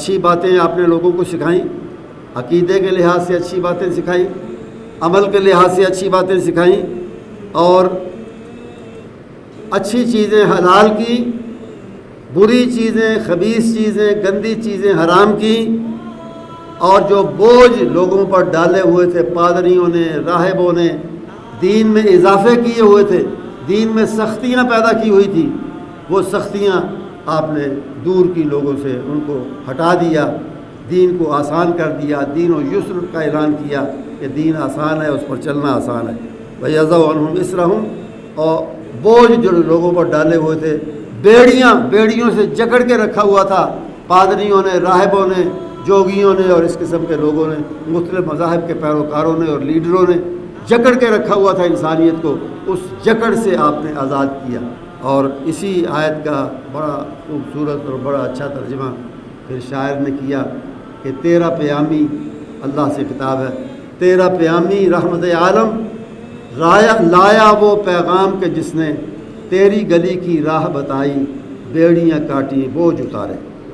اچھی باتیں آپ نے لوگوں کو سکھائیں، عقیدے کے لحاظ سے اچھی باتیں سکھائیں، عمل کے لحاظ سے اچھی باتیں سکھائیں، اور اچھی چیزیں حلال کی، بری چیزیں خبیث چیزیں گندی چیزیں حرام کی، اور جو بوجھ لوگوں پر ڈالے ہوئے تھے پادریوں نے راہبوں نے، دین میں اضافے کیے ہوئے تھے، دین میں سختیاں پیدا کی ہوئی تھی، وہ سختیاں آپ نے دور کی لوگوں سے، ان کو ہٹا دیا، دین کو آسان کر دیا، دین و یسر کا اعلان کیا کہ دین آسان ہے، اس پر چلنا آسان ہے۔ وَيَضَعُ عَنْهُمْ إِصْرَهُمْ، اور بوجھ جو لوگوں پر ڈالے ہوئے تھے، بیڑیوں سے جکڑ کے رکھا ہوا تھا پادریوں نے راہبوں نے جوگیوں نے اور اس قسم کے لوگوں نے، مختلف مذاہب کے پیروکاروں نے اور لیڈروں نے جکڑ کے رکھا ہوا تھا انسانیت کو، اس جکڑ سے آپ نے آزاد کیا۔ اور اسی آیت کا بڑا خوبصورت اور بڑا اچھا ترجمہ پھر شاعر نے کیا کہ تیرا پیامی، اللہ سے خطاب ہے، تیرا پیامی رحمت عالم لایا وہ پیغام کہ جس نے تیری گلی کی راہ بتائی، بیڑیاں کاٹیں بوجھ اتارے۔